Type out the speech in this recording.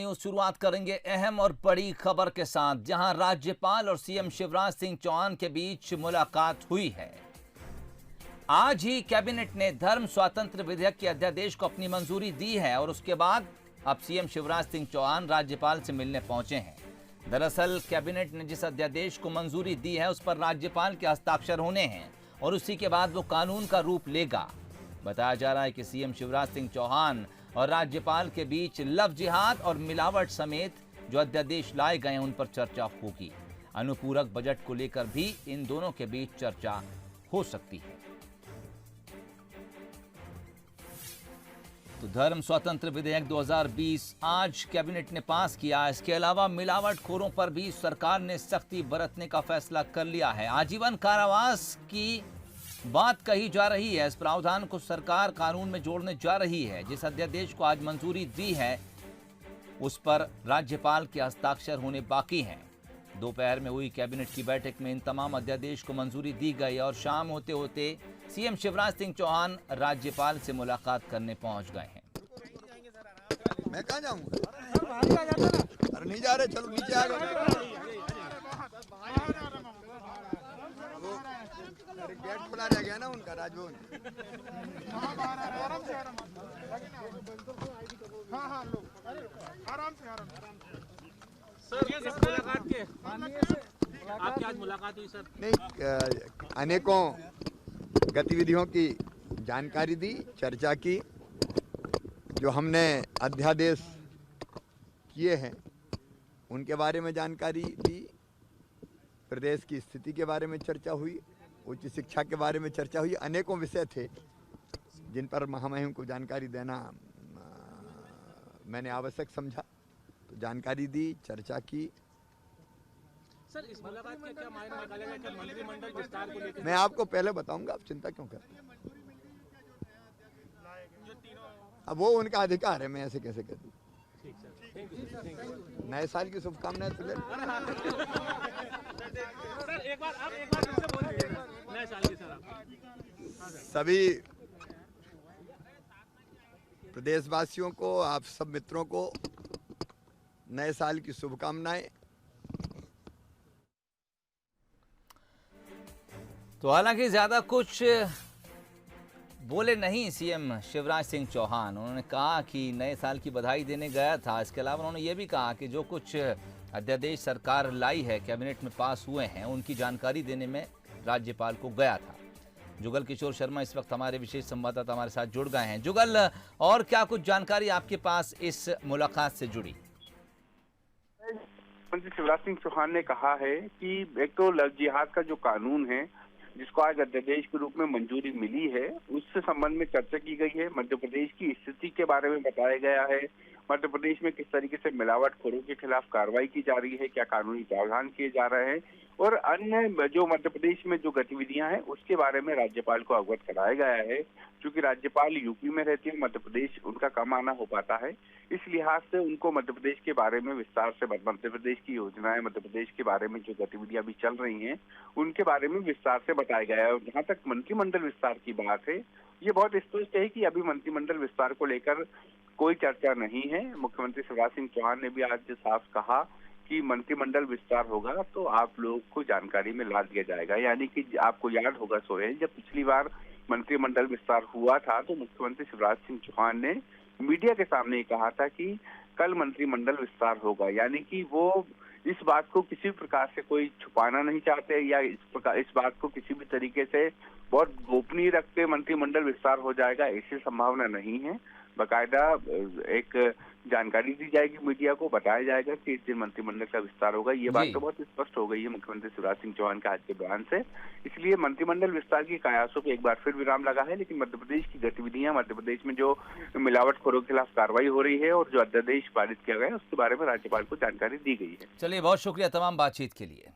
News शुरुआत करेंगे अहम और बड़ी खबर के साथ, जहां राज्यपाल और सीएम शिवराज सिंह चौहान के बीच मुलाकात हुई है। आज ही कैबिनेट ने धर्म स्वातंत्र विधेयक के अध्यादेश को अपनी मंजूरी दी है और उसके बाद अब सीएम शिवराज सिंह चौहान राज्यपाल से मिलने पहुंचे हैं। दरअसल कैबिनेट ने जिस अध्यादेश को मंजूरी दी है उस पर राज्यपाल के हस्ताक्षर होने हैं और उसी के बाद वो कानून का रूप लेगा। बताया जा रहा है कि सीएम शिवराज सिंह चौहान और राज्यपाल के बीच लव जिहाद और मिलावट समेत जो अध्यादेश लाए गए हैं उन पर चर्चा होगी। अनुपूरक बजट को लेकर भी इन दोनों के बीच चर्चा हो सकती है। तो धर्म स्वतंत्र विधेयक 2020 आज कैबिनेट ने पास किया। इसके अलावा मिलावटखोरों पर भी सरकार ने सख्ती बरतने का फैसला कर लिया है। आजीवन कारावास की बात कही जा रही है। इस प्रावधान को सरकार कानून में जोड़ने जा रही है। जिस अध्यादेश को आज मंजूरी दी है उस पर राज्यपाल के हस्ताक्षर होने बाकी हैं। दोपहर में हुई कैबिनेट की बैठक में इन तमाम अध्यादेश को मंजूरी दी गई और शाम होते होते सीएम शिवराज सिंह चौहान राज्यपाल से मुलाकात करने पहुंच गए हैं। मैं कहाँ जाऊंगा? अरे नहीं जा रहे, चलो नीचे आ गए। गेट खुला रह गया ना उनका, राजभवन। सर, इस मुलाकात के आपकी आज मुलाकात हुई सर? नहीं, अनेकों गतिविधियों की जानकारी दी, चर्चा की। जो हमने अध्यादेश किए हैं उनके बारे में जानकारी दी। प्रदेश की स्थिति के बारे में चर्चा हुई, उच्च शिक्षा के बारे में चर्चा हुई। अनेकों विषय थे जिन पर महामहिम को जानकारी देना मैंने आवश्यक समझा, तो जानकारी दी, चर्चा की। सर, इस मुलाकात के क्या मायने निकालेगा कि मंत्रिमंडल विस्तार को लेकर? मैं आपको पहले बताऊंगा, आप चिंता क्यों करते हैं? अब वो उनका अधिकार है, मैं ऐसे कैसे कह दूं। नए साल की शुभकामनाएं तुले। सर, एक बार फिर से बोल दीजिए नए साल की सर। सभी प्रदेशवासियों को, आप सब मित्रों को नए साल की शुभकामनाएं। तो हालांकि ज्यादा कुछ बोले नहीं सीएम शिवराज सिंह चौहान। उन्होंने कहा कि नए साल की बधाई देने गया था। इसके अलावा उन्होंने ये भी कहा कि जो कुछ अध्यादेश सरकार लाई है, कैबिनेट में पास हुए हैं, उनकी जानकारी देने में राज्यपाल को गया था। जुगल किशोर शर्मा इस वक्त हमारे विशेष संवाददाता हमारे साथ जुड़ गए हैं। जुगल, और क्या कुछ जानकारी आपके पास इस मुलाकात से जुड़ी? मुख्यमंत्री शिवराज सिंह चौहान ने कहा है कि एक तो लव जिहाद का जो कानून है जिसको आज अध्यादेश के रूप में मंजूरी मिली है, उससे संबंध में चर्चा की गई है। मध्य प्रदेश की स्थिति के बारे में बताया गया है। मध्य प्रदेश में किस तरीके से मिलावटखोरों के खिलाफ कार्रवाई की जा रही है, क्या कानूनी प्रावधान किए जा रहे हैं और अन्य जो मध्य प्रदेश में जो गतिविधियां हैं उसके बारे में राज्यपाल को अवगत कराया गया है। क्योंकि राज्यपाल यूपी में रहती है, मध्य प्रदेश उनका कम आना हो पाता है, इस लिहाज से उनको मध्य प्रदेश के बारे में विस्तार से, मध्य प्रदेश की योजनाएं, मध्य प्रदेश के बारे में जो गतिविधियां अभी चल रही हैं उनके बारे में विस्तार से बताया गया है। और जहाँ तक मंत्रिमंडल विस्तार की बात है, ये बहुत स्पष्ट है कि अभी मंत्रिमंडल विस्तार को लेकर कोई चर्चा नहीं है। मुख्यमंत्री शिवराज सिंह चौहान ने भी आज साफ कहा कि मंत्रिमंडल विस्तार होगा तो आप लोगों को जानकारी में ला दिया जाएगा। यानी कि आपको याद होगा सोहेल, जब पिछली बार मंत्रिमंडल विस्तार हुआ था तो मुख्यमंत्री शिवराज सिंह चौहान ने मीडिया के सामने कहा था कि कल मंत्रिमंडल विस्तार होगा। यानी कि वो इस बात को किसी प्रकार से कोई छुपाना नहीं चाहते या इस बात को किसी भी तरीके से बहुत गोपनीय रखते मंत्रिमंडल विस्तार हो जाएगा, ऐसी संभावना नहीं है। बाकायदा एक जानकारी दी जाएगी, मीडिया को बताया जाएगा कि इस दिन मंत्रिमंडल का विस्तार होगा। ये बात तो बहुत स्पष्ट हो गई है मुख्यमंत्री शिवराज सिंह चौहान के आज के बयान से। इसलिए मंत्रिमंडल विस्तार की कयासों पे एक बार फिर विराम लगा है। लेकिन मध्य प्रदेश की गतिविधियां, मध्य प्रदेश में जो मिलावटखोरों के खिलाफ कार्रवाई हो रही है और जो अध्यादेश पारित किया गया है उसके बारे में राज्यपाल को जानकारी दी गई है। चलिए, बहुत शुक्रिया तमाम बातचीत के लिए।